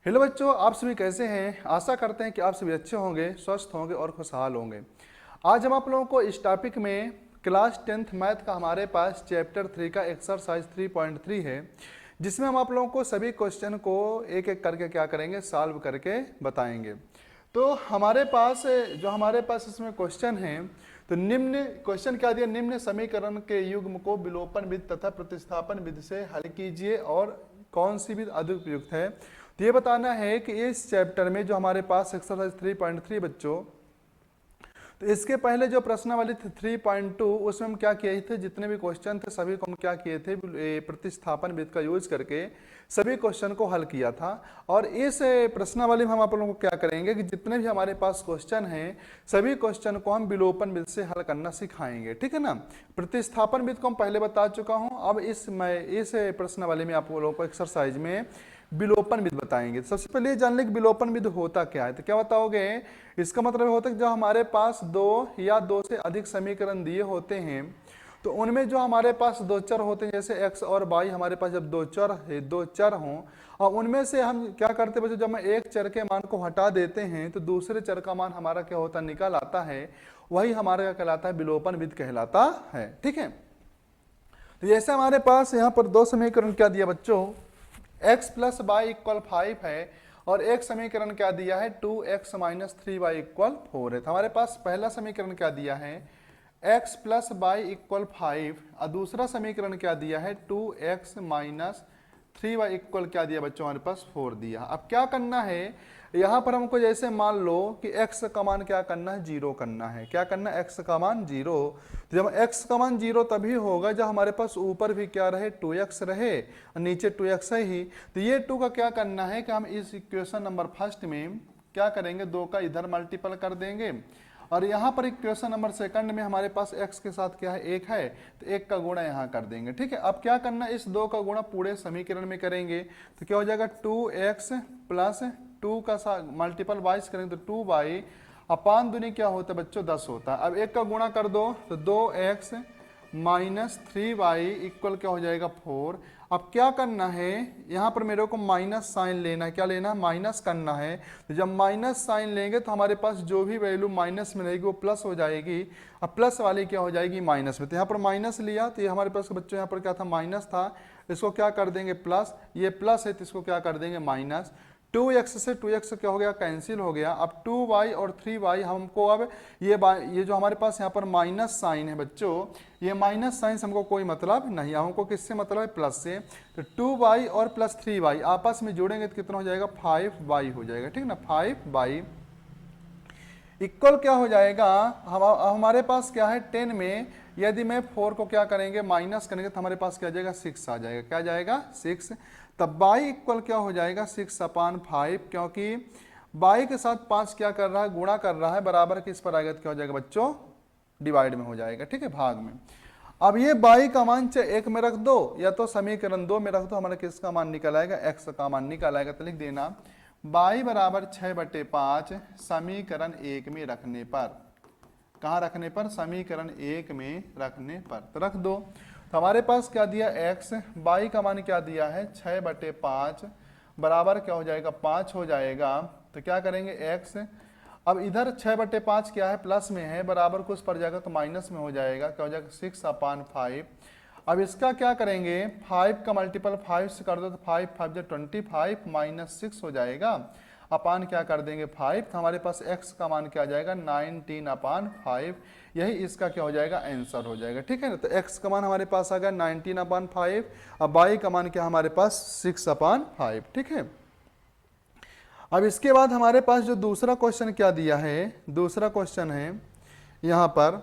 Hello बच्चों, आप सभी कैसे हैं। आशा करते हैं कि आप सभी अच्छे होंगे, स्वस्थ होंगे और खुशहाल होंगे। आज हम आप लोगों को इस टॉपिक में क्लास 10th मैथ का हमारे पास चैप्टर 3 का एक्सरसाइज 3.3 है, जिसमें हम आप लोगों को सभी क्वेश्चन को एक एक करके क्या करेंगे, सॉल्व करके बताएंगे। तो हमारे पास इसमें क्वेश्चन है। तो निम्न क्वेश्चन क्या दिया, निम्न समीकरण के युग्म को विलोपन विधि तथा प्रतिस्थापन विधि से हल कीजिए और कौन सी विधि अधिक उपयुक्त है। तो ये बताना है कि इस चैप्टर में जो हमारे पास एक्सरसाइज 3.3 बच्चों, तो इसके पहले जो प्रश्नावली थी 3.2, उसमें हम क्या किए थे, जितने भी क्वेश्चन थे सभी को हम क्या किए थे, प्रतिस्थापन विधि का यूज करके सभी क्वेश्चन को हल किया था। और इस प्रश्नावली में हम आप लोगों को क्या करेंगे कि जितने भी हमारे पास क्वेश्चन हैं सभी क्वेश्चन को हम विलोपन विधि से हल करना सिखाएंगे, ठीक है ना। प्रतिस्थापन विधि को हम पहले बता चुका हूं। अब इस प्रश्नावली में आप लोगों को एक्सरसाइज में विलोपन विधि बताएंगे। सबसे पहले जान लें कि विलोपन विधि होता क्या है। तो क्या बताओगे, इसका मतलब होता है कि जब हमारे पास दो या दो से अधिक समीकरण दिए होते हैं तो उनमें जो हमारे पास दो चर होते हैं, जैसे x और y, हमारे पास जब दो चर हों और उनमें से हम क्या करते हैं बच्चों, जब हम एक चर के मान को हटा देते हैं तो दूसरे चर का मान हमारा क्या होता है, निकल आता है। वही हमारा क्या कहलाता है, विलोपन विधि कहलाता है, ठीक है। तो जैसे हमारे पास यहाँ पर दो समीकरण क्या दिया बच्चों, x प्लस वाई इक्वल 5 है और एक समीकरण क्या दिया है, 2x माइनस 3y इक्वल 4 है। तो हमारे पास पहला समीकरण क्या दिया है, x प्लस वाई इक्वल 5 और दूसरा समीकरण क्या दिया है, 2x माइनस 3y इक्वल क्या दिया बच्चों, हमारे पास 4 दिया। अब क्या करना है, यहाँ पर हमको जैसे मान लो कि x का मान क्या करना है, 0 करना है। क्या करना है, x का मान 0। तो जब x का मान 0 तभी होगा जब हमारे पास ऊपर भी क्या रहे, 2x रहे और नीचे 2x है ही। तो ये 2 का क्या करना है कि हम इस इक्वेशन नंबर फर्स्ट में क्या करेंगे, 2 का इधर मल्टीपल कर देंगे और यहाँ पर इक्वेशन नंबर सेकंड में हमारे पास x के साथ क्या है, 1 है, तो 1 का गुणा यहाँ कर देंगे, ठीक है। अब क्या करना है, इस 2 का गुणा पूरे समीकरण में करेंगे तो क्या हो जाएगा, 2x प्लस 2 का मल्टीपल y से करेंगे तो 2y अपान दूनी क्या होता है बच्चों, 10 होता है। अब 1 का गुणा कर दो तो 2x माइनस 3y इक्वल क्या हो जाएगा, 4। अब क्या करना है, यहाँ पर मेरे को माइनस साइन लेना है। क्या लेना है, माइनस करना है। तो जब माइनस साइन लेंगे तो हमारे पास जो भी वैल्यू माइनस में रहेगी वो प्लस हो जाएगी। अब प्लस वाली क्या हो जाएगी, माइनस में। तो यहाँ पर माइनस लिया तो ये हमारे पास बच्चों यहाँ पर क्या था, माइनस था, इसको क्या कर देंगे प्लस। ये प्लस है तो इसको क्या कर देंगे माइनस। 2x से 2x क्या हो गया, कैंसिल हो गया। अब 2y और 3y हमको अब ये जो हमारे पास यहाँ पर माइनस साइन है बच्चों, ये माइनस साइन से हमको कोई मतलब नहीं, हमको किससे मतलब है, प्लस से। तो 2y और प्लस 3y आपस में जोड़ेंगे तो कितना हो जाएगा, 5y हो जाएगा, ठीक है ना। 5y इक्वल क्या हो जाएगा, हमारे पास क्या है 10 में यदि मैं 4 को क्या करेंगे, माइनस करेंगे तो हमारे पास क्या जाएगा, 6 आ जाएगा। क्या जाएगा, 6। तब बाई इक्वल क्या हो जाएगा, 6/5, क्योंकि बाई के साथ 5 क्या कर रहा है, गुणा कर रहा है, बराबर किस पर आएगा तो क्या हो जाएगा बच्चों, डिवाइड में हो जाएगा, ठीक है, भाग में। अब ये बाई का मान चाहे 1 में रख दो या तो समीकरण 2 में रख दो, हमारा किसका मान निकल आएगा, x का मान निकल आएगा। तो लिख देना बाई बराबर 6/5 समीकरण 1 में रखने पर। कहाँ रखने पर, समीकरण 1 में रखने पर। तो रख दो। तो हमारे पास क्या दिया, x, बाई का मान क्या दिया है, 6/5 बराबर क्या हो जाएगा, 5 हो जाएगा। तो क्या करेंगे x, अब इधर 6/5 क्या है, प्लस में है, बराबर कुछ पड़ जाएगा तो माइनस में हो जाएगा। क्या हो जाएगा, 6/5। अब इसका क्या करेंगे, 5 का मल्टीपल 5 से कर दो तो 5 5 25 माइनस 6 हो जाएगा। अपान क्या कर देंगे 5। तो हमारे पास x का मान क्या आ जाएगा, 19/5। यही इसका क्या हो जाएगा, आंसर हो जाएगा, ठीक है ना। तो x का मान हमारे पास आ गया 19/5 और y का मान क्या हमारे पास 6/5, ठीक है। अब इसके बाद हमारे पास जो दूसरा क्वेश्चन क्या दिया है, दूसरा क्वेश्चन है यहाँ पर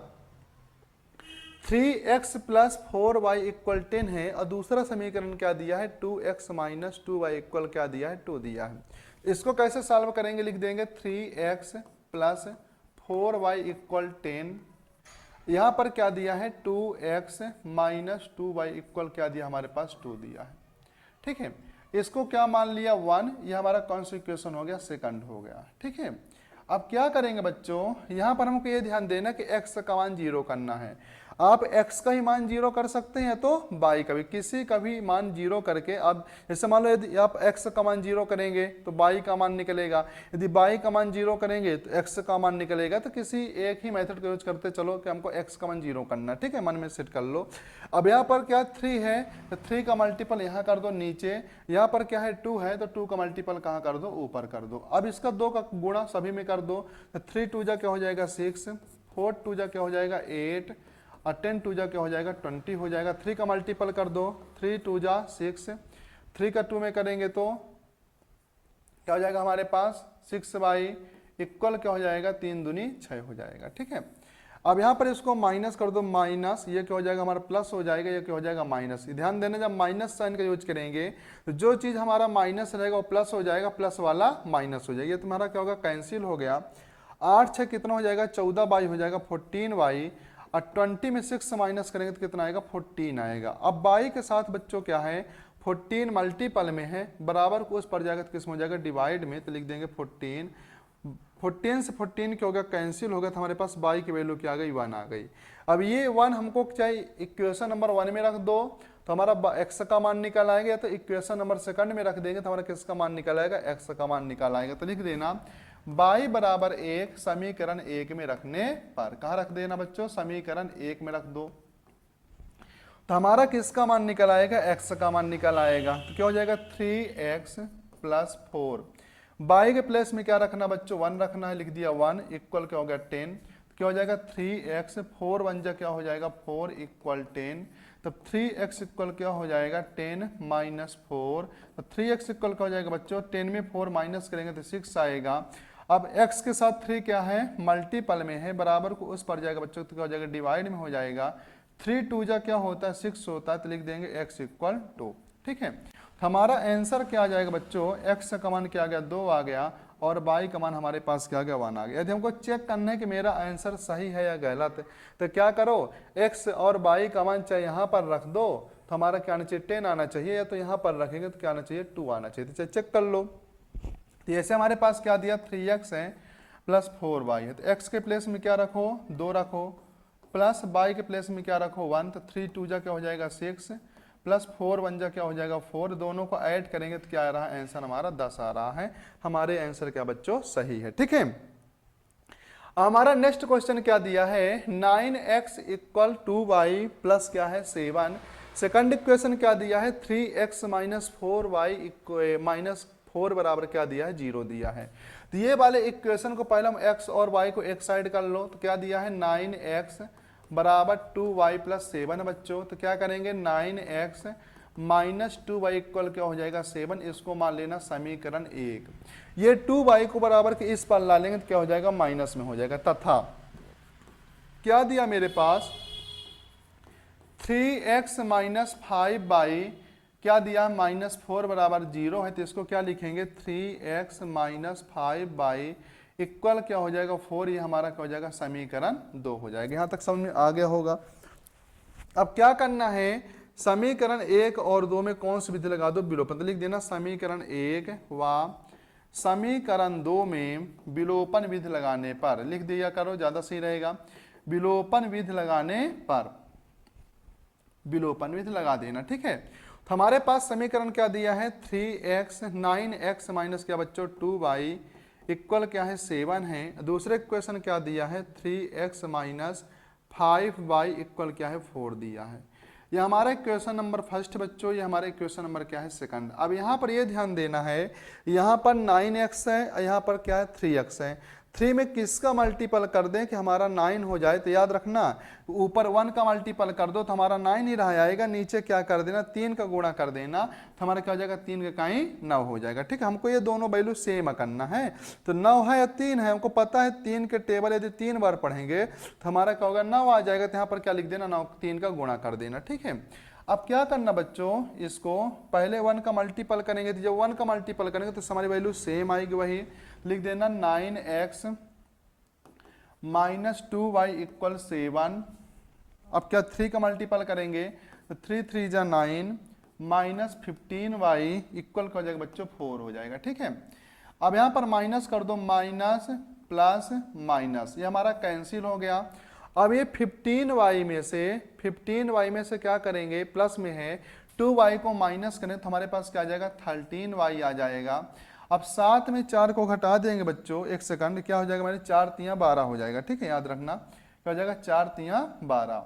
3x प्लस 4y इक्वल 10 है और दूसरा समीकरण क्या दिया है, 2x माइनस 2y इक्वल क्या दिया है, 2 दिया है। इसको कैसे सॉल्व करेंगे, लिख देंगे 3x प्लस 4y इक्वल 10। यहाँ पर क्या दिया है, 2x माइनस 2y इक्वल क्या दिया, हमारे पास 2 दिया है, ठीक है। इसको क्या मान लिया, 1। ये हमारा कौन सा इक्वेशन हो गया, सेकंड हो गया, ठीक है। अब क्या करेंगे बच्चों, यहाँ पर हमको ये ध्यान देना कि x का मान 0 करना है। आप x का ही मान 0 कर सकते हैं तो y का भी, किसी का भी मान 0 करके आप, जैसे मान लो यदि आप x का मान 0 करेंगे तो y का मान निकलेगा, यदि y का मान 0 करेंगे तो x का मान निकलेगा। तो किसी एक ही मेथड का यूज करते चलो कि हमको x का मान 0 करना, ठीक है, मन में सेट कर लो। अब यहाँ पर क्या 3 है तो 3 का मल्टीपल यहाँ कर दो नीचे, यहाँ पर क्या है 2 है तो 2 का मल्टीपल कहाँ कर दो, ऊपर कर दो। अब इसका 2 का गुणा सभी में कर दो, तो 3 2 जा क्या हो जाएगा 6, 4 2 जा क्या हो जाएगा 8 और 10 2 जा क्या हो जाएगा 20 हो जाएगा। 3 का मल्टीपल कर दो, 3 2 जा 6, 3 का 2 में करेंगे तो क्या हो जाएगा हमारे पास 6y इक्वल क्या हो जाएगा 3 दूनी 6 हो जाएगा, ठीक है। अब यहाँ पर इसको माइनस कर दो, माइनस ये क्या हो जाएगा हमारा प्लस हो जाएगा, ये क्या हो जाएगा माइनस। ध्यान देना जब माइनस साइन का यूज करेंगे तो जो चीज़ हमारा माइनस रहेगा वो प्लस हो जाएगा, प्लस वाला माइनस हो जाएगा। ये तुम्हारा क्या होगा कैंसिल हो गया। 8 6 कितना हो जाएगा 14y हो जाएगा 14y, और 20 में 6 माइनस करेंगे तो कितना आएगा 14 आएगा। अब y के साथ बच्चों क्या है 14 मल्टीपल में है, बराबर को उस पर जाएगा तो किस में हो जाएगा डिवाइड में, तो लिख देंगे 14। 14 से 14 क्या हो गया कैंसिल हो गया, तो हमारे पास y की वैल्यू क्या आ गई 1 आ गई। अब ये 1 हमको चाहिए इक्वेशन नंबर 1 में रख दो तो हमारा x का मान निकल आएगा, तो इक्वेशन नंबर सेकंड में रख देंगे तो हमारा किसका मान निकल आएगा x का मान निकल आएगा। तो लिख देना y बराबर 1 समीकरण 1 में रखने पर, कहाँ रख देना बच्चों समीकरण 1 में रख दो, तो हमारा किसका मान निकल आएगा x का मान निकल आएगा। तो क्या हो जाएगा 3x प्लस 4, y के प्लेस में क्या रखना बच्चों 1 रखना है, लिख दिया 1 इक्वल क्या हो गया 10, तो क्या हो जाएगा 3x 4 1 जा क्या हो जाएगा 4 इक्वल 10, तब 3x इक्वल क्या हो जाएगा 10 माइनस 4, तो 3x इक्वल क्या हो जाएगा बच्चों 10 में 4 माइनस करेंगे तो 6 आएगा। अब x के साथ 3 क्या है मल्टीपल में है, बराबर को उस पर जाएगा बच्चों तो क्या हो जाएगा डिवाइड में हो जाएगा। 3 2 जा क्या होता है 6 होता है, तो लिख देंगे x इक्वल 2, ठीक है। हमारा आंसर क्या आ जाएगा बच्चों x का मान क्या आ गया 2 आ गया, और y का मान हमारे पास क्या आ गया 1 आ गया। यदि हमको चेक करना है कि मेरा आंसर सही है या गलत तो क्या करो x और y का मान चाहे यहाँ पर रख दो तो हमारा क्या आना चाहिए 10 आना चाहिए, या तो यहाँ पर रखेंगे तो क्या आना चाहिए 2 आना चाहिए। तो चेक कर लो, तो ऐसे हमारे पास क्या दिया 3x है प्लस 4y है, तो x के प्लेस में क्या रखो 2 रखो, प्लस y के प्लेस में क्या रखो 1, तो 3 2 जा क्या हो जाएगा 6 प्लस 4 1 जा क्या हो जाएगा 4, दोनों को ऐड करेंगे तो क्या आ रहा है आंसर हमारा 10 आ रहा है। हमारे आंसर क्या बच्चों सही है, ठीक है। हमारा नेक्स्ट क्वेश्चन क्या दिया है 9x इक्वल 2y प्लस क्या है 7। सेकंड इक्वेशन क्या दिया है 3x माइनस 4y माइनस 4 बराबर क्या दिया है 0 दिया है। तो ये वाले इक्वेशन को पहले हम x और y को एक साइड कर लो, तो क्या दिया है 9x बराबर 2y प्लस 7 बच्चों, तो क्या करेंगे 9x माइनस 2y इक्वल क्या हो जाएगा 7, इसको मान लेना समीकरण 1। ये 2y को बराबर के इस पर ला लेंगे तो क्या हो जाएगा माइनस में हो जाएगा, तथा क्या दिया मेरे पास 3x माइनस 5y क्या दिया माइनस 4 बराबर 0 है, तो इसको क्या लिखेंगे 3x माइनस 5y इक्वल क्या हो जाएगा 4, ये हमारा क्या हो जाएगा समीकरण 2 हो जाएगा। यहाँ तक समझ में आ गया होगा। अब क्या करना है समीकरण 1 और 2 में कौन सी विधि लगा दो विलोपन, तो लिख देना समीकरण 1 व समीकरण 2 में विलोपन विधि लगाने पर, लिख दिया करो ज्यादा सही रहेगा, विलोपन विधि लगाने पर विलोपन विधि लगा देना, ठीक है। तो हमारे पास समीकरण क्या दिया है 3x 9x माइनस क्या बच्चों 2y इक्वल क्या है 7 है। दूसरे इक्वेशन क्या दिया है 3x माइनस 5y इक्वल क्या है 4 दिया है। ये हमारा इक्वेशन नंबर फर्स्ट बच्चों, ये हमारा इक्वेशन नंबर क्या है सेकंड। अब यहाँ पर ये ध्यान देना है यहाँ पर 9x है, यहाँ पर क्या है 3x है। 3 में किसका मल्टीपल कर दें कि हमारा 9 हो जाए, तो याद रखना ऊपर 1 का मल्टीपल कर दो तो हमारा 9 ही रह आएगा, नीचे क्या कर देना 3 का गुणा कर देना तो हमारा क्या हो जाएगा 3 का कहीं 9 हो जाएगा, ठीक है। हमको ये दोनों वैल्यू सेम करना है, तो 9 है या 3 है, हमको पता है 3 के टेबल यदि 3 बार पढ़ेंगे तो हमारा क्या होगा 9 आ जाएगा, तो यहाँ पर क्या लिख देना 9 3 का गुणा कर देना, ठीक है। अब क्या करना बच्चों इसको पहले 1 का मल्टीपल करेंगे, तो जब 1 का मल्टीपल करेंगे तो हमारी वैल्यू सेम आएगी, वही लिख देना 9x माइनस 2y इक्वल 7। अब क्या 3 का मल्टीपल करेंगे तो 3 3 जा 9 माइनस 15y इक्वल क्या हो जाएगा बच्चों 4 हो जाएगा, ठीक है। अब यहाँ पर माइनस कर दो, माइनस प्लस माइनस ये हमारा कैंसिल हो गया। अब ये 15y में से क्या करेंगे, प्लस में है 2y को माइनस करें तो हमारे पास क्या आ जाएगा 13y आ जाएगा। अब 7 में 4 को घटा देंगे बच्चों, एक सेकंड, क्या हो जाएगा हमारे 4 तियां 12 हो जाएगा। ठीक है, याद रखना क्या हो जाएगा 4 तियां 12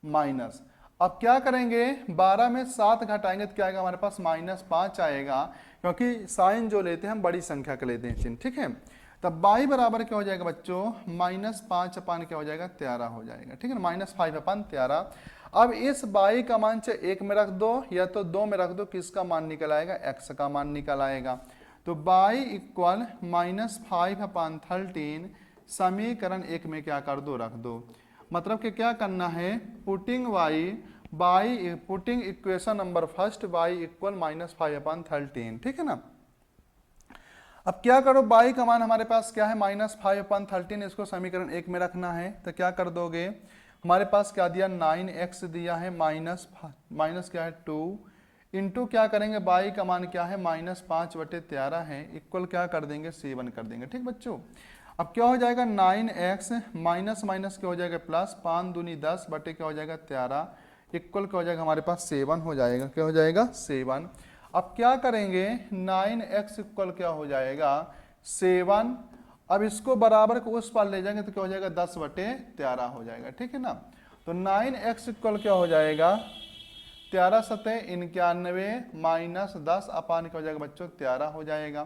माइनस। अब क्या करेंगे 12 में 7 घटाएंगे तो क्या आएगा हमारे पास -5 आएगा, क्योंकि साइन जो लेते हैं हम बड़ी संख्या का लेते हैं चिन्ह। ठीक है, तब y बराबर क्या हो जाएगा बच्चों -5 अपान क्या हो जाएगा 13 हो जाएगा। ठीक है ना, -5 अपान 13। अब इस y का मान चाहे 1 में रख दो या तो 2 में रख दो, किसका मान निकल आएगा, x का मान निकल आएगा। तो y इक्वल -5 अपान 13 समीकरण 1 में क्या कर दो, रख दो। मतलब कि क्या करना है, putting equation number first y equal -5 अपान 13। ठीक है ना, अब क्या करो, y का मान हमारे पास क्या है -5 अपान 13, इसको समीकरण 1 में रखना है तो क्या कर दोगे, हमारे पास क्या दिया 9x दिया है, माइनस क्या है 2 इंटू क्या करेंगे y का मान क्या है -5/13 है, इक्वल क्या कर देंगे 7 कर देंगे। ठीक बच्चों, अब क्या हो जाएगा 9x माइनस माइनस क्या हो जाएगा प्लस, 5 दूनी 10 बटे क्या हो जाएगा 13, इक्वल क्या हो जाएगा हमारे पास 7 हो जाएगा। क्या हो जाएगा 7। अब क्या करेंगे 9x इक्वल क्या हो जाएगा 7। अब इसको बराबर को उस पार ले जाएंगे तो क्या हो जाएगा 10/13 हो जाएगा। ठीक है ना, तो 9x इक्वल क्या हो जाएगा 13 सतह 91 माइनस 10 अपान क्या हो जाएगा बच्चों 13 हो जाएगा।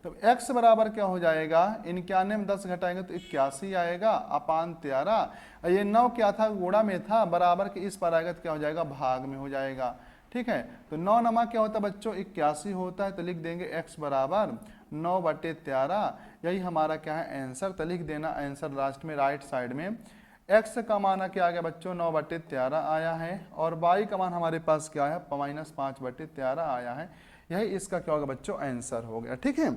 तो x बराबर क्या हो जाएगा, 91 में 10 घटाएंगे तो 81 आएगा अपान 13। ये 9 क्या था, गुणा में था, बराबर के इस पर आएगा तो क्या हो जाएगा भाग में हो जाएगा। ठीक है, तो 9 नमा क्या होता है बच्चों 81 होता है, तो लिख देंगे x बराबर 9/13। यही हमारा क्या है आंसर, तो लिख देना आंसर लास्ट में राइट साइड में। x का मान क्या आ गया बच्चों 9/13 आया है, और y का मान हमारे पास क्या है -5/13 आया है। यही इसका क्या होगा बच्चों आंसर हो गया। ठीक है,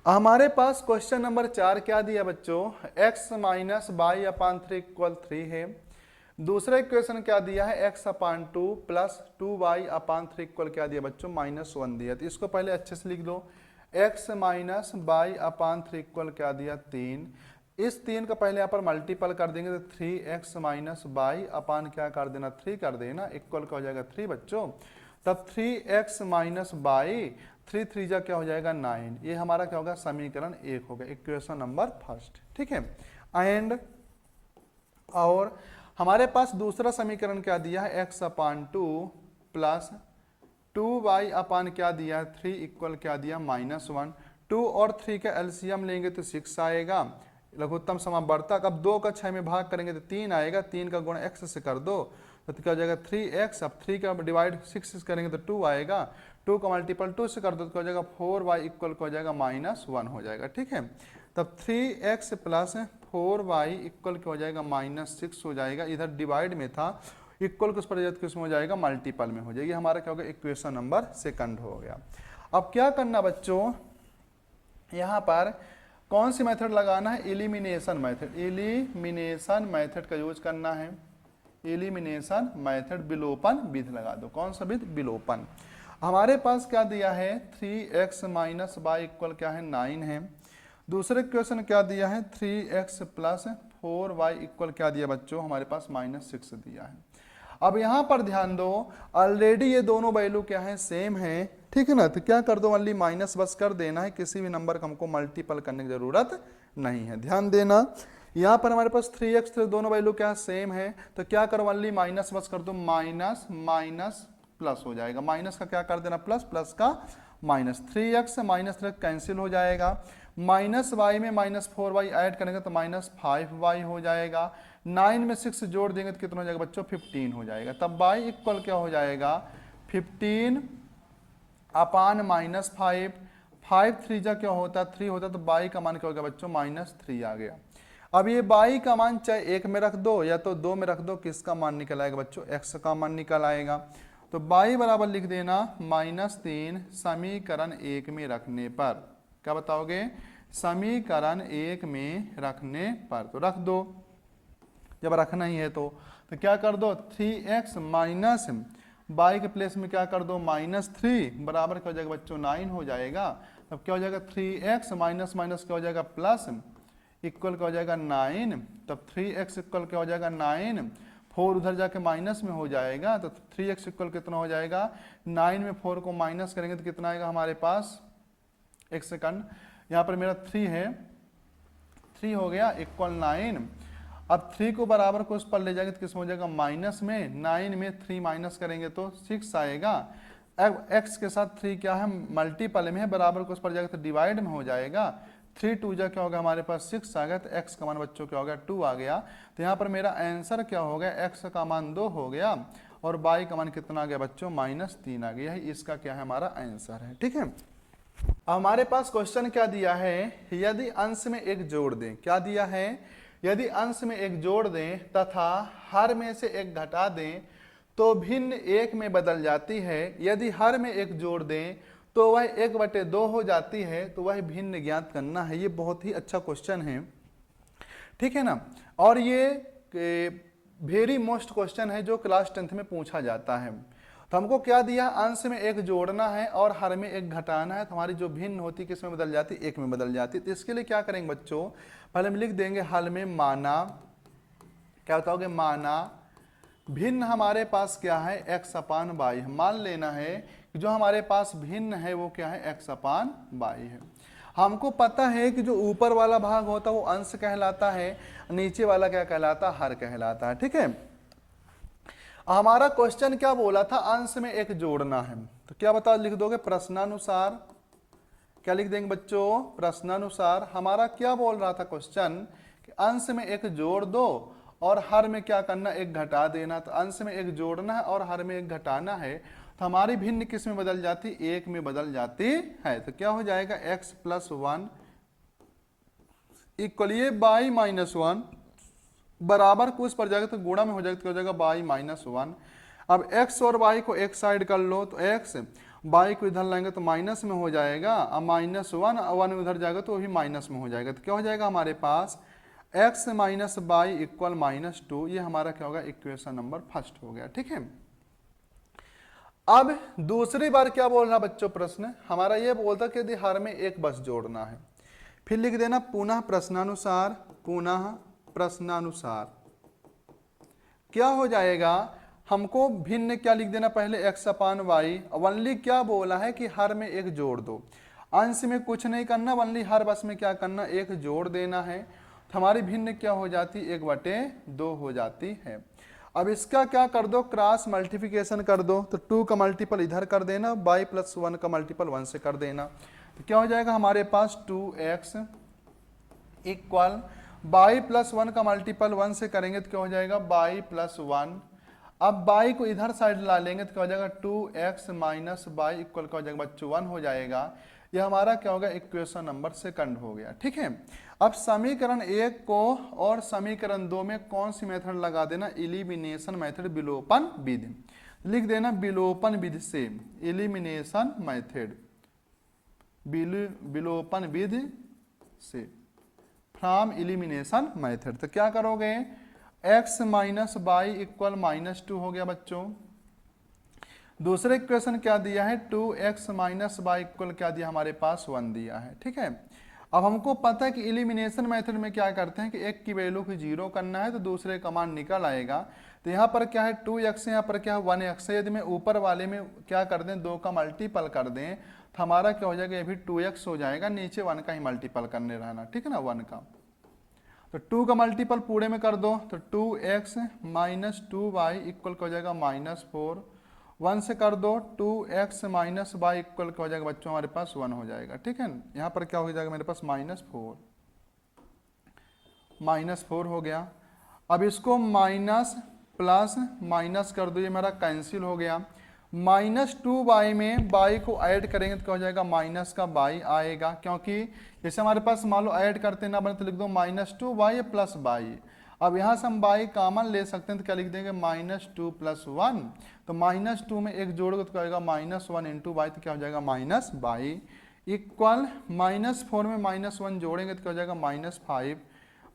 हमारे पास क्वेश्चन नंबर 4 क्या दिया बच्चों, x माइनस y अपान 3 इक्वल 3 है। दूसरा इक्वेशन क्या दिया है x अपान 2 प्लस 2y अपान 3 इक्वल क्या दिया बच्चों -1 दिया। तो इसको पहले अच्छे से लिख दो, x माइनस y अपान 3 इक्वल क्या दिया 3। इस 3 का पहले यहाँ पर मल्टीपल कर देंगे तो 3x माइनस y अपान क्या कर देना 3 कर देना, इक्वल क्या हो जाएगा 3 बच्चों। तब 3x माइनस y 3 3 जा क्या हो जाएगा 9। ये हमारा क्या होगा समीकरण 1 होगा, इक्वेशन नंबर फर्स्ट। ठीक है, एंड और हमारे पास दूसरा समीकरण क्या दिया है x अपान 2 प्लस 2y अपान क्या दिया है 3 इक्वल क्या दिया -1। 2 और 3 का एलसीएम लेंगे तो 6 आएगा, लघुत्तम समावर्तक। अब 2 का 6 में भाग करेंगे तो 3 आएगा, 3 का गुण x से कर दो तो क्या हो जाएगा 3x। अब 3 का डिवाइड 6 से करेंगे तो 2 आएगा, 2 का मल्टीपल 2 से कर दो तो क्या हो जाएगा 4y इक्वल क्या हो जाएगा -1 हो जाएगा। ठीक है, तब 3x प्लस 4y इक्वल क्या हो जाएगा -6 हो जाएगा। इधर डिवाइड में था, इक्वल किस पर किस में हो जाएगा मल्टीपल में हो जाएगी। हमारा क्या होगा इक्वेशन नंबर 2 हो गया। अब क्या करना बच्चों, यहाँ पर कौन सी मेथड लगाना है, एलिमिनेशन मेथड। एलिमिनेशन मेथड का यूज करना है, एलिमिनेशन मेथड विलोपन विधि लगा दो। कौन सा विधि, विलोपन। हमारे पास क्या दिया है 3x माइनस y इक्वल क्या है 9 है। दूसरे क्वेश्चन क्या दिया है 3x प्लस 4y इक्वल क्या दिया बच्चों हमारे पास -6 दिया है। अब यहाँ पर ध्यान दो, ऑलरेडी ये दोनों वैल्यू क्या है सेम है। ठीक है ना, तो क्या कर दो ओनली माइनस बस कर देना है, किसी भी नंबर का हमको मल्टीपल करने की जरूरत नहीं है। ध्यान देना, यहाँ पर हमारे पास 3x दोनों वैल्यू क्या सेम है, तो क्या करो ओनली माइनस बस कर दो, माइनस माइनस प्लस हो जाएगा। माइनस का क्या कर देना प्लस, प्लस का माइनस। 3x माइनस 3 कैंसिल हो जाएगा, माइनस y में -4y ऐड करेंगे तो -5y हो जाएगा। 9 में 6 जोड़ देंगे तो कितना हो जाएगा बच्चों 15 हो जाएगा। तब y इक्वल क्या हो जाएगा 15 अपान -5। 5 3 जा क्या होता है 3 होता है, तो y का मान क्या होगा बच्चों -3 आ गया। अब ये y का मान चाहे 1 में रख दो या तो 2 में रख दो, किसका मान निकल आएगा बच्चों x का मान निकल आएगा। तो y बराबर लिख देना -3 समीकरण 1 में रखने पर। क्या बताओगे, समीकरण 1 में रखने पर, तो रख दो। जब रखना ही है तो क्या कर दो 3x माइनस बाई के प्लेस में क्या कर दो -3 बराबर क्या हो जाएगा बच्चों 9 हो जाएगा। तब क्या हो जाएगा 3x माइनस माइनस क्या हो जाएगा प्लस इक्वल क्या हो जाएगा 9। तब 3x इक्वल क्या हो जाएगा 9, 4 उधर जाके माइनस में हो जाएगा तो 3x इक्वल कितना हो जाएगा 9 में 4 को माइनस करेंगे तो कितना आएगा हमारे पास, एक सेकंड, यहाँ पर मेरा 3 है, 3 हो गया इक्वल 9। अब 3 को बराबर को उस पर ले जाएंगे तो किस में हो जाएगा माइनस में, 9 में 3 माइनस करेंगे तो 6 आएगा। अब x के साथ 3 क्या है मल्टीपल में है, बराबर को उस पर जाएगा तो डिवाइड में हो जाएगा। 3 2 जा क्या होगा हमारे पास 6 आ गया, तो x का मान बच्चों क्या हो गया 2 आ गया। तो यहाँ पर मेरा आंसर क्या हो गया, x का मान 2 हो गया और y का मान कितना आ गया बच्चों -3 आ गया। इसका क्या है हमारा आंसर है। ठीक है, हमारे पास क्वेश्चन क्या दिया है, यदि अंश में एक जोड़ दें, क्या दिया है, यदि अंश में एक जोड़ दें तथा हर में से एक घटा दें तो भिन्न एक में बदल जाती है। यदि हर में एक जोड़ दें तो वह 1/2 हो जाती है, तो वह भिन्न ज्ञात करना है। ये बहुत ही अच्छा क्वेश्चन है, ठीक है ना। और ये वेरी मोस्ट क्वेश्चन है जो क्लास 10th में पूछा जाता है। तो हमको क्या दिया, अंश में एक जोड़ना है और हर में एक घटाना है। तो हमारी जो भिन्न होती किस में बदल जाती, एक में बदल जाती। तो इसके लिए क्या करेंगे बच्चों, पहले हम लिख देंगे हल में माना, क्या बताओगे माना भिन्न हमारे पास क्या है x/y। मान लेना है कि जो हमारे पास भिन्न है वो क्या है x/y है। हमको पता है कि जो ऊपर वाला भाग होता है वो अंश कहलाता है, नीचे वाला क्या कहलाता है, हर कहलाता है। ठीक है, हमारा क्वेश्चन क्या बोला था, अंश में एक जोड़ना है। तो क्या बता लिख दोगे प्रश्नानुसार, क्या लिख देंगे बच्चों प्रश्नानुसार। हमारा क्या बोल रहा था क्वेश्चन कि अंश में एक जोड़ दो और हर में क्या करना, एक घटा देना। तो अंश में एक जोड़ना है और हर में एक घटाना है। तो हमारी भिन्न किस में बदल जाती, एक में बदल जाती है। तो क्या हो जाएगा x+1 इक्वल ये y-1 बराबर को उस पर जाएगा तो गुणा में हो जाएगा, तो हो जाएगा y-1। अब x और y को एक साइड कर लो तो x, y को इधर लाएंगे तो माइनस में हो जाएगा। अब -1 1 उधर जाएगा तो वही माइनस में हो जाएगा। तो क्या हो जाएगा हमारे पास x - y इक्वल -2। ये हमारा क्या होगा इक्वेशन नंबर फर्स्ट हो गया। ठीक है, अब दूसरी बार क्या बोल रहा बच्चों, प्रश्न हमारा ये बोलता कि यदि हर में एक बस जोड़ना है, फिर लिख देना पुनः प्रश्नानुसार, पुनः प्रश्नानुसार। क्या हो जाएगा, हमको भिन्न क्या लिख देना पहले x/y। वनली क्या बोला है कि हर में एक जोड़ दो, अंश में कुछ नहीं करना, वनली हर बस में क्या करना एक जोड़ देना है। तो हमारी भिन्न क्या हो जाती 1/2 हो जाती है। अब इसका क्या कर दो, क्रॉस मल्टीप्लिकेशन कर दो। तो 2 का मल्टीपल इधर कर देना, y+1 का मल्टीपल 1 से कर देना। तो क्या हो जाएगा हमारे पास 2x इक्वल y+1 का मल्टीपल 1 से करेंगे तो क्या हो जाएगा y+1। अब y को इधर साइड ला लेंगे तो क्या हो जाएगा 2x - y इक्वल क्या हो जाएगा बच्चों 1 हो जाएगा। यह हमारा क्या होगा इक्वेशन नंबर सेकंड हो गया। ठीक है, अब समीकरण 1 को और समीकरण 2 में कौन सी मेथड लगा देना, एलिमिनेशन मेथड, विलोपन विधि। लिख देना विलोपन विधि से, एलिमिनेशन मेथड, विलोपन विधि से, फ्रॉम एलिमिनेशन मेथड। तो क्या करोगे x - y इक्वल -2 हो गया बच्चों। दूसरे इक्वेशन क्या दिया है 2x - y इक्वल क्या दिया हमारे पास 1 दिया है। ठीक है, अब हमको पता है कि एलिमिनेशन मेथड में क्या करते हैं कि एक की वैल्यू को 0 करना है तो दूसरे का मान निकल आएगा। तो यहाँ पर क्या है 2x, यहाँ पर क्या है 1x है। यदि मैं ऊपर वाले में क्या कर दें 2 का मल्टीपल कर दें तो हमारा क्या हो जाएगा, ये भी 2x हो जाएगा, नीचे 1 का ही मल्टीपल करने रहना। ठीक है ना, 1 का। तो 2 का मल्टीपल पूरे में कर दो तो 2x - 2y इक्वल क्या हो जाएगा -4। 1 से कर दो 2x - y इक्वल क्या हो जाएगा बच्चों हमारे पास 1 हो जाएगा। ठीक है, यहाँ पर क्या हो जाएगा मेरे पास -4 हो गया। अब इसको माइनस प्लस माइनस कर दो, ये मेरा कैंसिल हो गया। -2y में y को ऐड करेंगे तो क्या हो जाएगा माइनस का y आएगा, क्योंकि जैसे हमारे पास मान लो ऐड करते ना बने तो लिख दो -2y प्लस y। अब यहाँ से हम y कॉमन ले सकते हैं तो क्या लिख देंगे -2 + 1। तो -2 में एक जोड़ोगे तो क्या होगा -1 × y, तो क्या हो जाएगा -y इक्वल -4 में -1 जोड़ेंगे तो क्या हो जाएगा -5।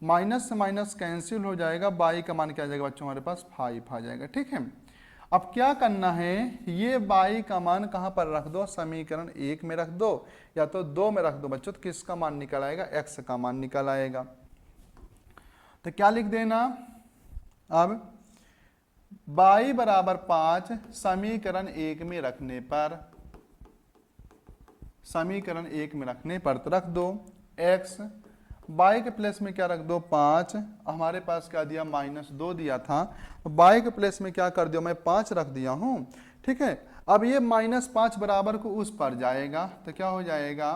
माइनस से माइनस कैंसिल हो जाएगा, y का मान क्या आ जाएगा बच्चों हमारे पास 5 आ जाएगा। ठीक है, अब क्या करना है, ये y का मान कहां पर रख दो, समीकरण 1 में रख दो या तो 2 में रख दो बच्चों। तो किसका मान निकल आएगा, x का मान निकल आएगा। तो क्या लिख देना, अब y बराबर 5 समीकरण 1 में रखने पर, समीकरण 1 में रखने पर तो रख दो x, y के प्लेस में क्या रख दो 5, हमारे पास क्या दिया -2 दिया था, तो y के प्लेस में क्या कर दिया मैं 5 रख दिया हूं, ठीक है। अब ये -5 बराबर को उस पर जाएगा तो क्या हो जाएगा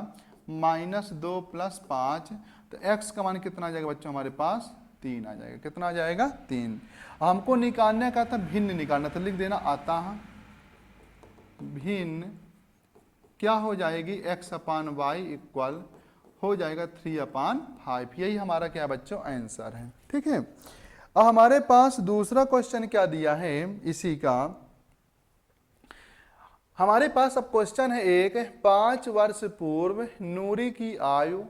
-2 + 5, तो x का मान कितना आ जाएगा बच्चों हमारे पास 3 आ जाएगा। कितना आ जाएगा 3। हमको निकालने का था भिन्न निकालना, तो लिख देना आता भिन्न क्या हो जाएगी x/y इक्वल हो जाएगा 3/5। यही हमारा क्या बच्चों आंसर है, ठीक है। अब हमारे पास दूसरा क्वेश्चन क्या दिया है इसी का, हमारे पास अब क्वेश्चन है एक, 5 वर्ष पूर्व नूरी की आयु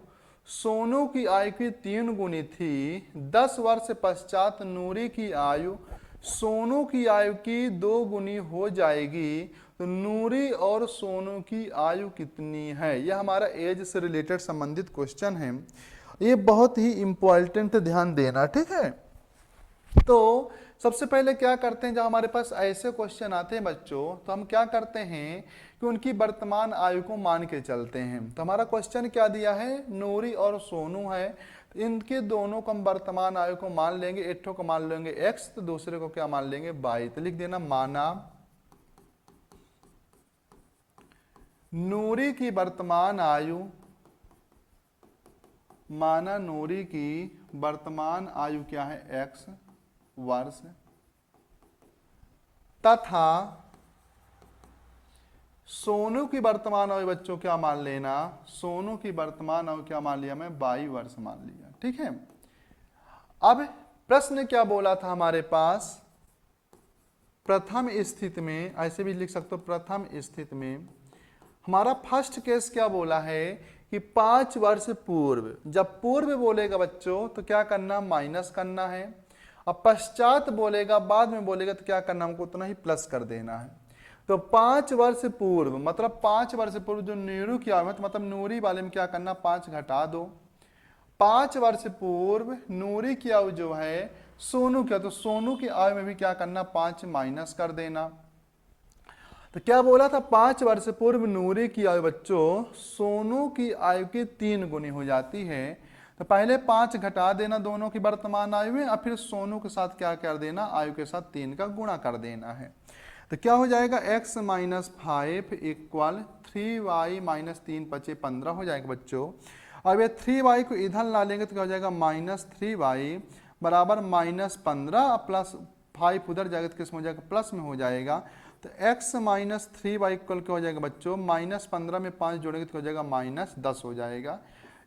सोनू की आयु की 3 गुनी थी, 10 वर्ष पश्चात नूरी की आयु सोनू की आयु की 2 गुनी हो जाएगी, तो नूरी और सोनू की आयु कितनी है। यह हमारा एज से रिलेटेड संबंधित क्वेश्चन है, ये बहुत ही इंपॉर्टेंट, ध्यान देना, ठीक है। तो सबसे पहले क्या करते हैं, जब हमारे पास ऐसे क्वेश्चन आते हैं बच्चों, तो हम क्या करते हैं कि उनकी वर्तमान आयु को मान के चलते हैं। तो हमारा क्वेश्चन क्या दिया है, नूरी और सोनू है, तो इनके दोनों को हम वर्तमान आयु को मान लेंगे, एक को मान लेंगे x, तो दूसरे को क्या मान लेंगे y। तो लिख देना माना नूरी की वर्तमान आयु, माना नूरी की वर्तमान आयु क्या है x वर्ष, तथा सोनू की वर्तमान आयु बच्चों क्या मान लेना, सोनू की वर्तमान आयु क्या मान लिया मैं 22 वर्ष मान लिया, ठीक है। अब प्रश्न क्या बोला था हमारे पास, प्रथम स्थिति में, ऐसे भी लिख सकते हो प्रथम स्थिति में हमारा फर्स्ट केस क्या बोला है कि 5 वर्ष पूर्व, जब पूर्व बोलेगा बच्चों तो क्या करना माइनस करना है, अब पश्चात बोलेगा बाद में बोलेगा तो क्या करना हमको उतना ही प्लस कर देना है। तो 5 वर्ष पूर्व मतलब 5 वर्ष पूर्व जो नूरी की आयु है, तो मतलब नूरी वाले में क्या करना 5 घटा दो, 5 वर्ष पूर्व नूरी की आयु जो है सोनू की, तो सोनू की आयु में भी क्या करना 5 माइनस कर देना। तो क्या बोला था 5 वर्ष पूर्व नूरी की आयु बच्चों सोनू की आयु की 3 गुनी हो जाती है, तो पहले 5 घटा देना दोनों की वर्तमान आयु में, और फिर सोनू के साथ क्या कर देना आयु के साथ 3 का गुणा कर देना है। तो क्या हो जाएगा x - 5 इक्वल 3y - 3 × 15 हो जाएगा बच्चों। अब ये 3y को इधर ला लेंगे तो क्या हो जाएगा -3y बराबर -15 प्लस 5 उधर जाएगा तो किसमें हो जाएगा प्लस में हो जाएगा। तो x - 3y इक्वल क्या हो जाएगा बच्चों -15 में 5 जोड़ेंगे तो हो जाएगा -10 हो जाएगा।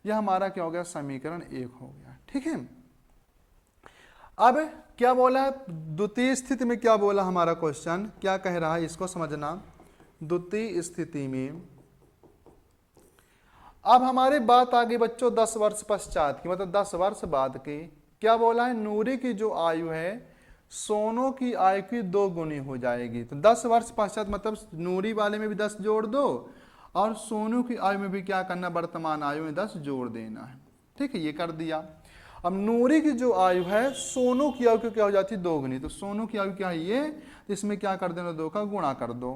यह हमारा क्या हो गया समीकरण 1 हो गया, ठीक है। अब क्या बोला द्वितीय स्थिति में, क्या बोला हमारा क्वेश्चन क्या कह रहा है इसको समझना। द्वितीय स्थिति में अब हमारी बात आ गई बच्चों 10 वर्ष पश्चात की, मतलब 10 वर्ष बाद की। क्या बोला है नूरी की जो आयु है सोनू की आयु की 2 गुनी हो जाएगी। तो 10 वर्ष पश्चात मतलब नूरी वाले में भी 10 जोड़ दो और सोनू की आयु में भी क्या करना वर्तमान आयु में 10 जोड़ देना है, ठीक है। ये कर दिया। अब नूरी की जो आयु है सोनू की आयु क्या हो जाती है 2 गुनी, तो सोनू की आयु क्या है ये, इसमें क्या कर देना 2 का गुणा कर दो।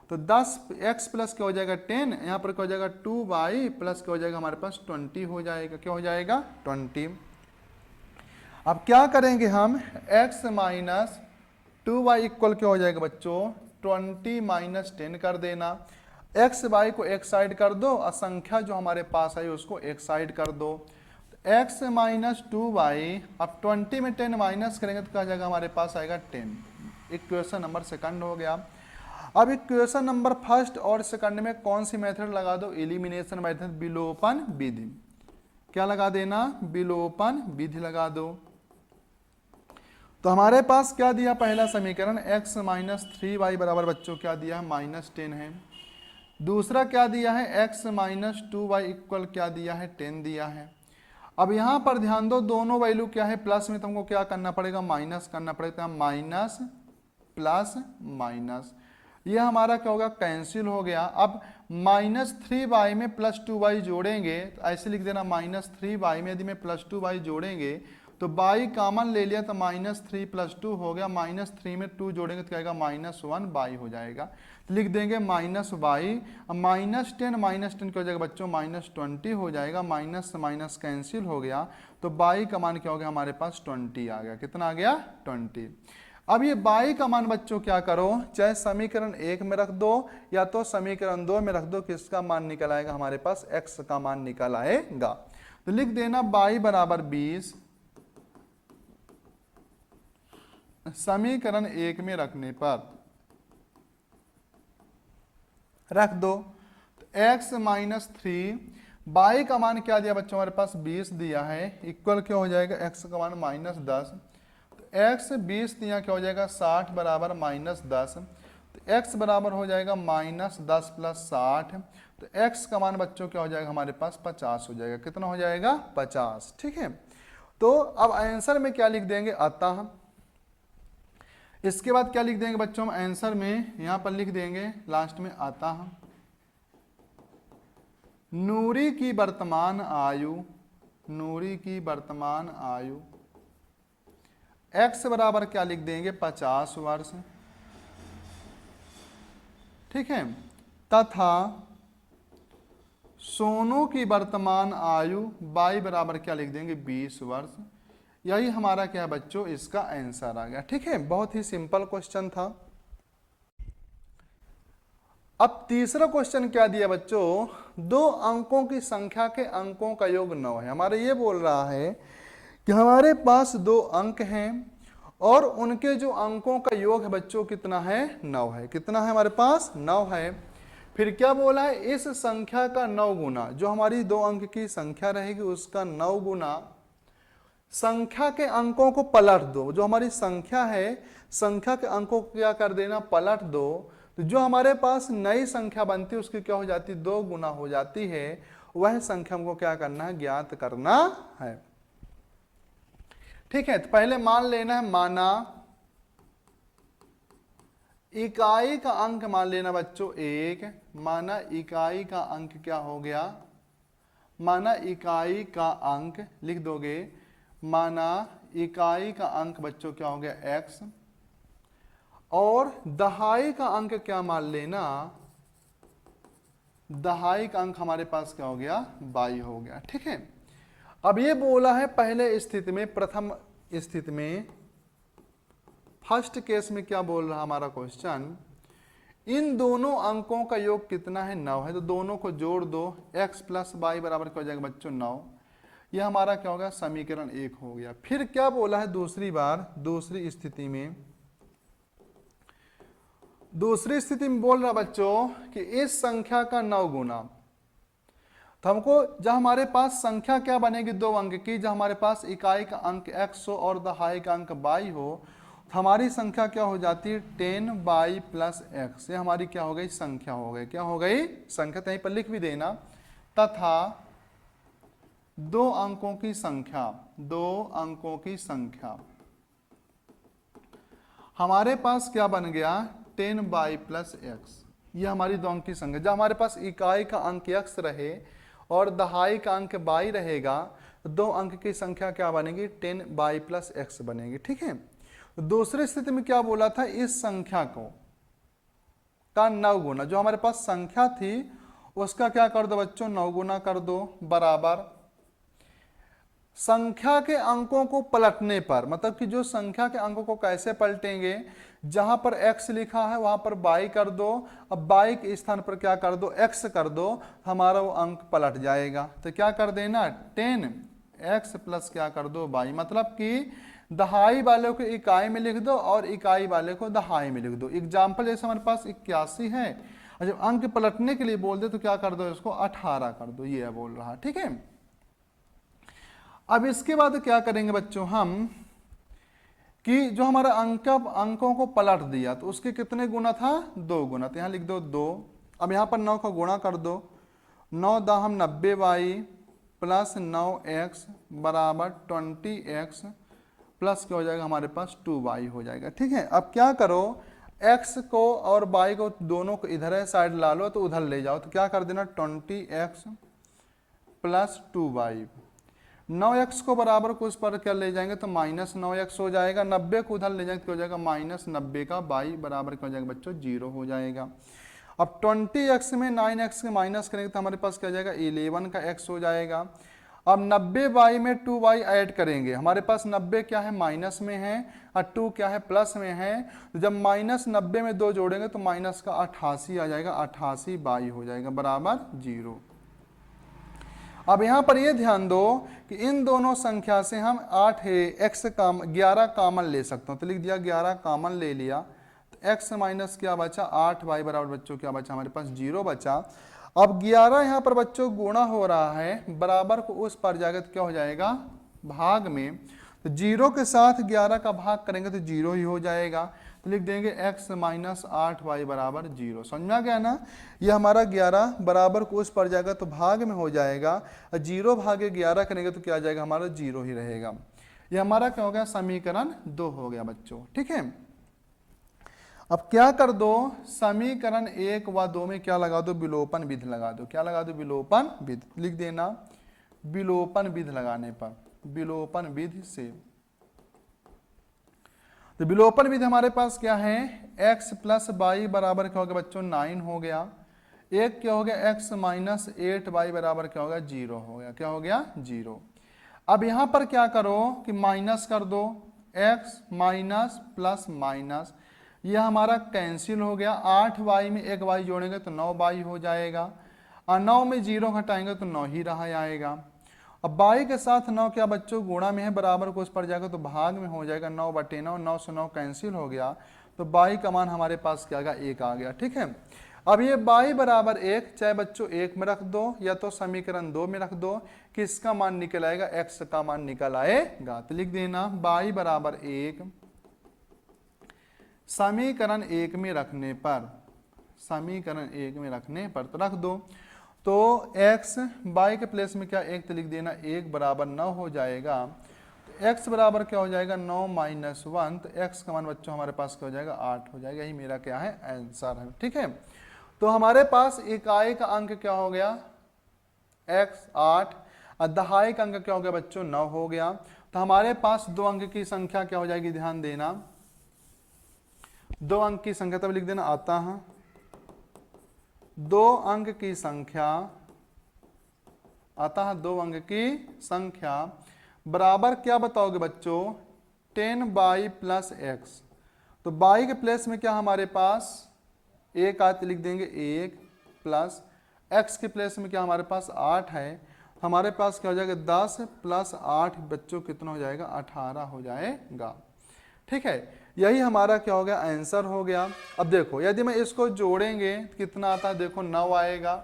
तो 10x प्लस क्या हो जाएगा 10, यहाँ पर क्या हो जाएगा 2y प्लस क्या हो जाएगा हमारे पास 20 हो जाएगा, क्या हो जाएगा 20। अब क्या करेंगे हम x - 2y इक्वल क्या हो जाएगा बच्चों 20 - 10 कर देना। x y को एक साइड कर दो और संख्या जो हमारे पास है उसको एक साइड कर दो। x - 2y, अब 20 में 10 माइनस करेंगे तो क्या जाएगा हमारे पास आएगा 10। इक्वेशन नंबर सेकंड हो गया। अब इक्वेशन नंबर फर्स्ट और सेकंड में कौन सी मेथड लगा दो, एलिमिनेशन मेथड, विलोपन विधि। क्या लगा देना विलोपन विधि लगा दो। तो हमारे पास क्या दिया पहला समीकरण x - 3y बराबर बच्चों क्या दिया है -10 है। दूसरा क्या दिया है x - 2y इक्वल क्या दिया है 10 दिया है। अब यहाँ पर ध्यान दो दोनों वैल्यू क्या है प्लस में, तुमको क्या करना पड़ेगा माइनस करना पड़ेगा, प्लस माइनस, ये हमारा क्या होगा, कैंसिल हो गया। अब -3y में +2y जोड़ेंगे तो ऐसे लिख देना, -3y में यदि मैं +2y जोड़ेंगे तो y कॉमन ले लिया तो -3 + 2 हो गया, -3 में 2 जोड़ेंगे तो क्या आएगा, -1y हो जाएगा। तो लिख देंगे -y, अब -10 क्या हो जाएगा बच्चों, -20 हो जाएगा, माइनस से माइनस कैंसिल हो गया, तो y का मान क्या हो गया हमारे पास 20 आ गया। कितना आ गया, 20। अब ये y का मान बच्चों क्या करो, चाहे समीकरण 1 में रख दो या तो समीकरण 2 में रख दो, किसका मान निकल आएगा हमारे पास, x का मान निकल आएगा। तो लिख देना y बराबर 20 समीकरण 1 में रखने पर रख दो, तो x - 3, y का मान क्या दिया बच्चों हमारे पास 20 दिया है, इक्वल क्या हो जाएगा, x का मान -10, तो x 20 दिया क्या हो जाएगा 60 बराबर -10, तो x बराबर हो जाएगा -10 + 60, तो x का मान बच्चों क्या हो जाएगा हमारे पास 50 हो जाएगा। कितना हो जाएगा, 50। ठीक है, तो अब आंसर में क्या लिख देंगे, अतः। इसके बाद क्या लिख देंगे बच्चों, हम आंसर में यहां पर लिख देंगे लास्ट में, अतः नूरी की वर्तमान आयु, नूरी की वर्तमान आयु x बराबर क्या लिख देंगे, 50 वर्ष। ठीक है, तथा सोनू की वर्तमान आयु y बराबर क्या लिख देंगे, 20 वर्ष। यही हमारा क्या है बच्चों, इसका आंसर आ गया। ठीक है, बहुत ही सिंपल क्वेश्चन था। अब तीसरा क्वेश्चन क्या दिया बच्चों, 2 अंकों की संख्या के अंकों का योग 9 है। हमारे ये बोल रहा है कि हमारे पास 2 अंक हैं और उनके जो अंकों का योग है बच्चों कितना है, 9 है। कितना है हमारे पास, 9 है। फिर क्या बोला है, इस संख्या का 9 गुना, जो हमारी 2 अंक की संख्या रहेगी उसका 9 गुना संख्या के अंकों को पलट दो। जो हमारी संख्या है, संख्या के अंकों को क्या कर देना, पलट दो, तो जो हमारे पास नई संख्या बनती है उसकी क्या हो जाती है, 2 गुना हो जाती है। वह संख्या हमको क्या करना है, ज्ञात करना है। ठीक है, तो पहले मान लेना है, माना इकाई का अंक मान लेना बच्चों 1, माना इकाई का अंक क्या हो गया, माना इकाई का अंक लिख दोगे, माना इकाई का अंक बच्चों क्या हो गया x, और दहाई का अंक क्या मान लेना, दहाई का अंक हमारे पास क्या हो गया, y हो गया। ठीक है, अब ये बोला है पहले स्थिति में, प्रथम स्थिति में, फर्स्ट केस में क्या बोल रहा हमारा क्वेश्चन, इन दोनों अंकों का योग कितना है, 9 है, तो दोनों को जोड़ दो, x + y बराबर क्या हो जाएगा बच्चों 9। यह हमारा क्या होगा, समीकरण 1 हो गया। फिर क्या बोला है दूसरी बार, दूसरी स्थिति में, दूसरी स्थिति में बोल रहा बच्चों कि इस संख्या का 9 गुना, तो हमको जब हमारे पास संख्या क्या बनेगी 2 अंक की, जब हमारे पास इकाई का अंक x हो और दहाई का अंक y हो, तो हमारी संख्या क्या हो जाती है 10y + x। ये हमारी क्या हो गई, संख्या हो गई। क्या हो गई, संख्या। तो यहीं पर लिख भी देना, तथा 2 अंकों की संख्या, 2 अंकों की संख्या हमारे पास क्या बन गया, 10y + x। ये हमारी 2 अंक की संख्या, जब हमारे पास इकाई का अंक x रहे और दहाई का अंक y रहेगा, 2 अंक की संख्या क्या बनेगी, 10y + x बनेगी। ठीक है, दूसरी स्थिति में क्या बोला था, इस संख्या को का 9 गुना, जो हमारे पास संख्या थी उसका क्या कर दो बच्चों, 9 गुना कर दो, बराबर संख्या के अंकों को पलटने पर, मतलब कि जो संख्या के अंकों को कैसे पलटेंगे, जहां पर x लिखा है वहां पर y कर दो, अब y के स्थान पर क्या कर दो, x कर दो, हमारा वो अंक पलट जाएगा। तो क्या कर देना, 10x + क्या कर दो y, मतलब कि दहाई वाले को इकाई में लिख दो और इकाई वाले को दहाई में लिख दो। एग्जाम्पल जैसे हमारे पास 81 है, और जब अंक पलटने के लिए बोल दे तो क्या कर दो, इसको 18 कर दो, ये बोल रहा। ठीक है, अब इसके बाद क्या करेंगे बच्चों हम, कि जो हमारा अंकों को पलट दिया तो उसके कितने गुना था, 2 गुना। तो यहाँ लिख दो 2। अब यहाँ पर 9 का गुणा कर दो, 9 दाहम 90y + 9x बराबर 20x प्लस क्या हो जाएगा हमारे पास 2y हो जाएगा। ठीक है, अब क्या करो, x को और y को दोनों को इधर है साइड ला लो तो उधर ले जाओ, तो क्या कर देना 20x प्लस 2y। 9x को बराबर को उस पर क्या ले जाएंगे तो माइनस 9x हो जाएगा। 90 को उधर ले जाएंगे तो क्या हो जाएगा माइनस 90 का y बराबर क्या हो जाएगा बच्चों 0 हो जाएगा। अब 20x में 9x के माइनस करेंगे तो हमारे पास क्या हो जाएगा 11 का x हो जाएगा। अब 90y में 2y ऐड करेंगे, हमारे पास 90 क्या है माइनस में है और 2 क्या है प्लस में है, तो जब माइनस 90 में 2 जोड़ेंगे तो माइनस का 88 आ जाएगा, 88y हो जाएगा बराबर 0। अब यहाँ पर ये ध्यान दो कि इन दोनों संख्या से हम 11 कामन ले सकते हैं, तो लिख दिया 11 कामन ले लिया, तो x माइनस क्या बचा 8y बराबर बच्चों क्या बचा हमारे पास 0 बचा। अब 11 यहाँ पर बच्चों गुणा हो रहा है, बराबर को उस पर जाएगा तो क्या हो जाएगा भाग में, तो 0 के साथ 11 का भाग करेंगे तो 0 ही हो जाएगा, तो लिख देंगे x माइनस 8y बराबर 0। समझ में आ गया ना, ये हमारा 11 बराबर को उस पर जाएगा तो भाग में हो जाएगा, 0 भागे 11 करेंगे तो क्या आ जाएगा हमारा 0 ही रहेगा। ये हमारा क्या हो गया समीकरण 2 हो गया बच्चों। ठीक है, अब क्या कर दो, समीकरण 1 व 2 में क्या लगा दो विलोपन विधि लगा दो। क्या लगा दो विलोपन विधि, लिख देना विलोपन विधि लगाने पर, विलोपन विधि से, तो विलोपन विधि हमारे पास क्या है x प्लस वाई बराबर क्या हो गया बच्चों 9 हो गया, एक क्या हो गया x माइनस 8y बराबर क्या हो गया 0 हो गया, क्या हो गया 0। अब यहाँ पर क्या करो कि माइनस कर दो, x माइनस प्लस माइनस, यह हमारा कैंसिल हो गया, 8y में एक y जोड़ेंगे तो 9y हो जाएगा, और 9 में 0 घटाएंगे तो 9 ही रहा आएगा। अब y के साथ 9 क्या बच्चों गुणा में है, बराबर को उस पर जाएगा तो भाग में हो जाएगा, 9 बटे 9, 9 से 9 कैंसिल हो गया, तो y का मान हमारे पास क्या आ गया 1 आ गया। ठीक है, अब ये y बराबर 1 चाहे बच्चों 1 में रख दो या तो समीकरण 2 में रख दो, किसका मान निकल आएगा x का मान निकल आएगा, तो लिख देना y बराबर 1 समीकरण 1 में रखने पर, समीकरण 1 में रखने पर तो रख दो, तो x y के प्लेस में क्या 1 तो लिख देना 1 बराबर 9 हो जाएगा, तो x बराबर क्या हो जाएगा 9 माइनस 1, तो x का मान बच्चों हमारे पास क्या हो जाएगा 8 हो जाएगा, यही मेरा क्या है आंसर है। ठीक है, तो हमारे पास इकाई का अंक क्या हो गया x 8 और दहाई का अंक क्या हो गया बच्चों 9 हो गया, तो हमारे पास 2 अंक की संख्या क्या हो जाएगी, ध्यान देना 2 अंक की संख्या, तब लिख देना आता है 2 अंक की संख्या, आता है 2 अंक की संख्या बराबर क्या बताओगे बच्चों 10y प्लस x, तो y के प्लेस में क्या हमारे पास 1 आते लिख देंगे 1 प्लस x के प्लेस में क्या हमारे पास 8 है, हमारे पास क्या हो जाएगा 10 प्लस 8 बच्चों कितना हो जाएगा 18 हो जाएगा। ठीक है, यही हमारा क्या हो गया आंसर हो गया। अब देखो यदि मैं इसको जोड़ेंगे तो कितना आता है, देखो 9 आएगा,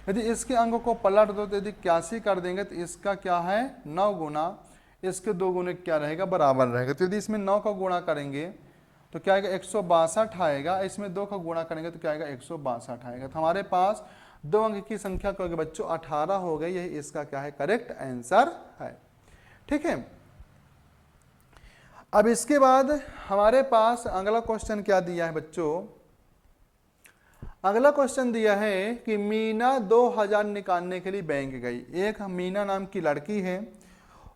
यदि इसके अंक को पलट दो तो यदि 81 कर देंगे तो इसका क्या है 9 गुना इसके 2 गुने क्या रहेगा बराबर रहेगा, तो यदि इसमें 9 का गुणा करेंगे तो क्या आएगा 162 आएगा, इसमें 2 का गुणा करेंगे तो क्या आएगा 162 आएगा, तो हमारे पास 2 अंक की संख्या क्या होगी बच्चों 18 हो गई, यही इसका क्या है करेक्ट आंसर है। ठीक है, अब इसके बाद हमारे पास अगला क्वेश्चन क्या दिया है बच्चों, अगला क्वेश्चन दिया है कि मीना 2000 निकालने के लिए बैंक गई। एक मीना नाम की लड़की है,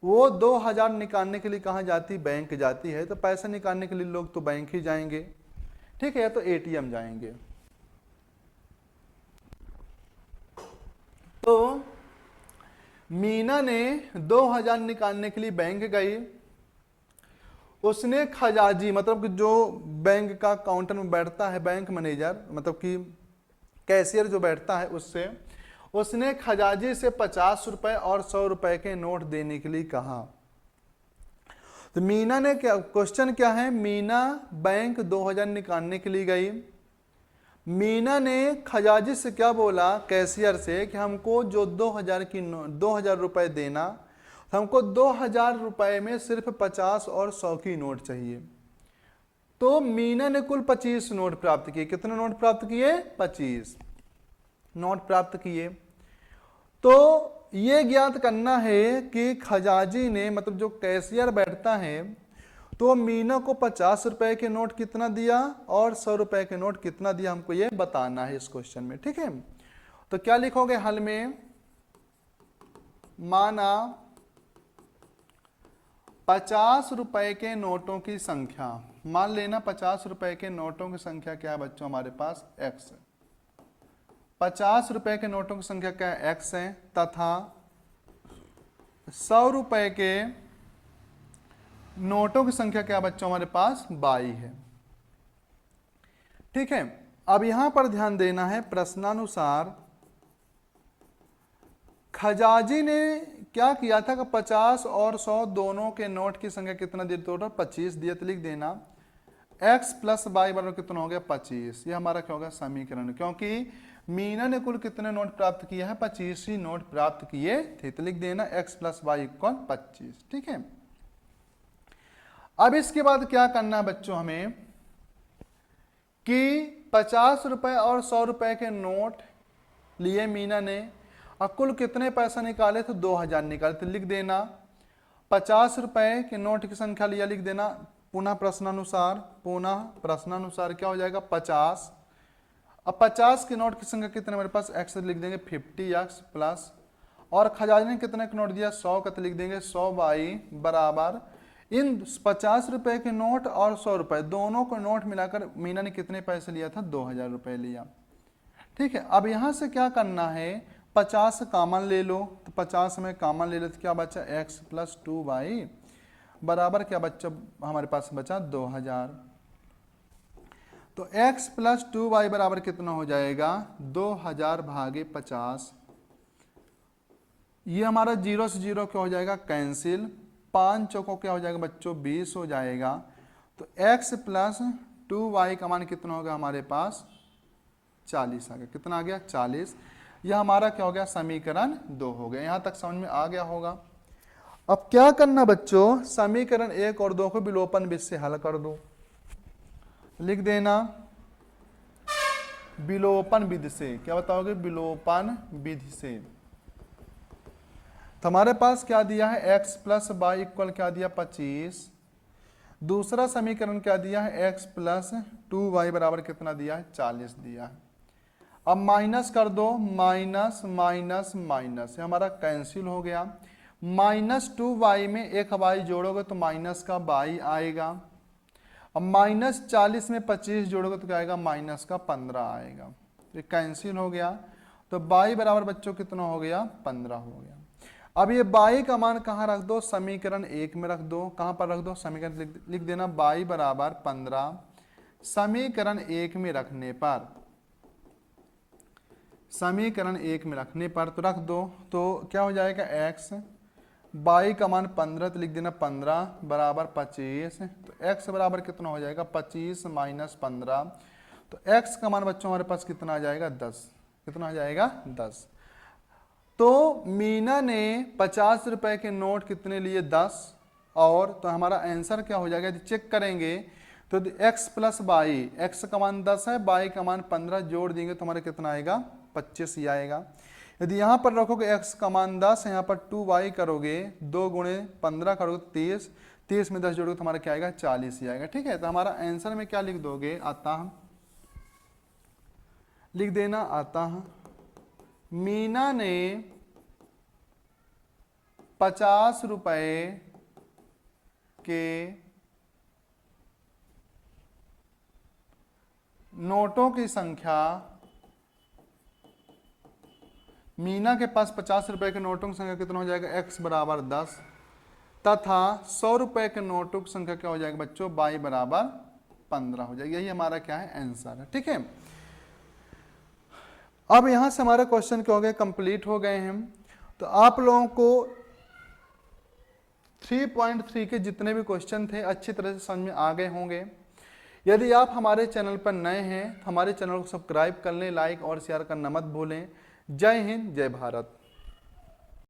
वो 2000 निकालने के लिए कहाँ जाती, बैंक जाती है, तो पैसा निकालने के लिए लोग तो बैंक ही जाएंगे, ठीक है, तो एटीएम जाएंगे। तो मीना ने 2000 निकालने के लिए बैंक गई, उसने खजाजी मतलब कि जो बैंक का काउंटर में बैठता है, बैंक मैनेजर मतलब कि कैशियर जो बैठता है, उससे उसने खजाजी से 50 रुपए और 100 रुपए के नोट देने के लिए कहा। तो मीना ने क्या, क्वेश्चन क्या है, मीना बैंक 2000 निकालने के लिए गई, मीना ने खजाजी से क्या बोला कैशियर से कि हमको जो 2000 रुपए देना, हमको 2000 रुपए में सिर्फ 50 और 100 की नोट चाहिए। तो मीना ने कुल 25 नोट प्राप्त किए। कितने नोट प्राप्त किए 25 नोट प्राप्त किए। तो ये ज्ञात करना है कि खजाजी ने मतलब जो कैशियर बैठता है तो मीना को 50 रुपए के नोट कितना दिया और 100 रुपए के नोट कितना दिया, हमको ये बताना है इस क्वेश्चन में। ठीक है, तो क्या लिखोगे हल में, माना 50 रुपए के नोटों की संख्या, मान लेना 50 रुपए के नोटों की संख्या क्या है बच्चों, हमारे पास x है। 50 रुपए के नोटों की संख्या क्या है, x है, तथा 100 रुपए के नोटों की संख्या क्या बच्चों, हमारे पास 22 है। ठीक है, अब यहां पर ध्यान देना है, प्रश्नानुसार खजाजी ने क्या किया था कि 50 और 100 दोनों के नोट की संख्या कितना दी, टोटल 25 दिया। तो लिख देना x प्लस वाई बराबर कितना हो गया, 25। ये हमारा क्या होगा, समीकरण, क्योंकि मीना ने कुल कितने नोट प्राप्त किया है, 25 ही नोट प्राप्त किए थे। तो लिख देना x प्लस वाई इक्वल 25। ठीक है, अब इसके बाद क्या करना है बच्चों हमें कि 50 रुपए और 100 रुपए के नोट लिए मीना ने, और कुल कितने पैसा निकाले, तो 2000 निकाले। तो लिख देना 50 रुपए के नोट की संख्या लिया, लिख देना पुनः प्रश्नानुसार क्या हो जाएगा, 50। अब 50 के नोट की संख्या कितने हमारे पास, x लिख देंगे 50x प्लस, और खजाजी ने कितने का नोट दिया, 100 का, तो लिख देंगे 100y बराबर इन 50 रुपए के नोट और 100 रुपए दोनों को नोट मिलाकर मीना ने कितने पैसे लिया था, 2000 रुपए लिया। ठीक है, अब यहां से क्या करना है, 50 कॉमन ले लो, तो 50 में कॉमन ले लो तो क्या बचा, x प्लस 2y बराबर क्या बच्चा हमारे पास बचा, 2000। तो x प्लस 2y बराबर कितना हो जाएगा, 2000 भागे 50। ये हमारा 0 से 0 क्या हो जाएगा, कैंसिल। 5 चौकों क्या हो जाएगा बच्चों, 20 हो जाएगा। तो x प्लस 2y का मान कितना होगा हमारे पास, 40 आ गया। कितना आ गया, 40। यह हमारा क्या हो गया, समीकरण 2 हो गया। यहां तक समझ में आ गया होगा। अब क्या करना बच्चों, समीकरण 1 और 2 को विलोपन विधि से हल कर दो। लिख देना विलोपन विधि से, क्या बताओगे, विलोपन विधि से। तो हमारे पास क्या दिया है, x प्लस वाई इक्वल क्या दिया, 25। दूसरा समीकरण क्या दिया है, x प्लस 2y बराबर कितना दिया है, 40 दिया है। अब माइनस कर दो, माइनस माइनस माइनस, ये हमारा कैंसिल हो गया। माइनस 2y में एक y जोड़ोगे तो माइनस का y आएगा। अब माइनस 40 में 25 जोड़ोगे तो क्या आएगा, माइनस का 15 आएगा। ये कैंसिल हो गया। तो y बराबर बच्चों कितना हो गया, 15 हो गया। अब ये y का मान कहाँ रख दो, समीकरण 1 में रख दो। कहाँ पर रख दो, समीकरण लिख देना y बराबर 15 समीकरण 1 में रखने पर, समीकरण 1 में रखने पर तो रख दो। तो क्या हो जाएगा, x y का मान 15, तो लिख देना 15 बराबर 25। तो x बराबर कितना हो जाएगा, 25 माइनस 15। तो x का मान बच्चों हमारे पास कितना आ जाएगा, 10। कितना आ जाएगा, 10। तो मीना ने 50 रुपए के नोट कितने लिए, 10। और तो हमारा आंसर क्या हो जाएगा, यदि चेक करेंगे तो x प्लस वाई, x का मान 10 है, y का मान 15, जोड़ देंगे तो हमारा कितना आएगा, 25 ही आएगा। यदि यहाँ पर रखोगे x का मान 10 है, यहाँ पर 2y करोगे, 2 गुणे 15 करोगे 30, 30 में 10 जोड़ोगे तो हमारा क्या आएगा, 40 ही आएगा। ठीक है, तो हमारा आंसर में क्या लिख दोगे, अतः लिख देना, अतः मीना ने 50 रुपए के नोटों की संख्या, मीना के पास 50 रुपए के नोटों की संख्या कितना हो जाएगा, x बराबर 10, तथा 100 रुपए के नोटों की संख्या क्या हो जाएगा बच्चों, y बराबर 15 हो जाएगी। यही हमारा क्या है, आंसर है। ठीक है, अब यहां से हमारे क्वेश्चन क्या हो गए, कंप्लीट हो गए हैं। तो आप लोगों को 3.3 के जितने भी क्वेश्चन थे अच्छी तरह से समझ में आ गए होंगे। यदि आप हमारे चैनल पर नए हैं तो हमारे चैनल को सब्सक्राइब कर लें, लाइक और शेयर करना मत भूलें। जय हिंद, जय भारत।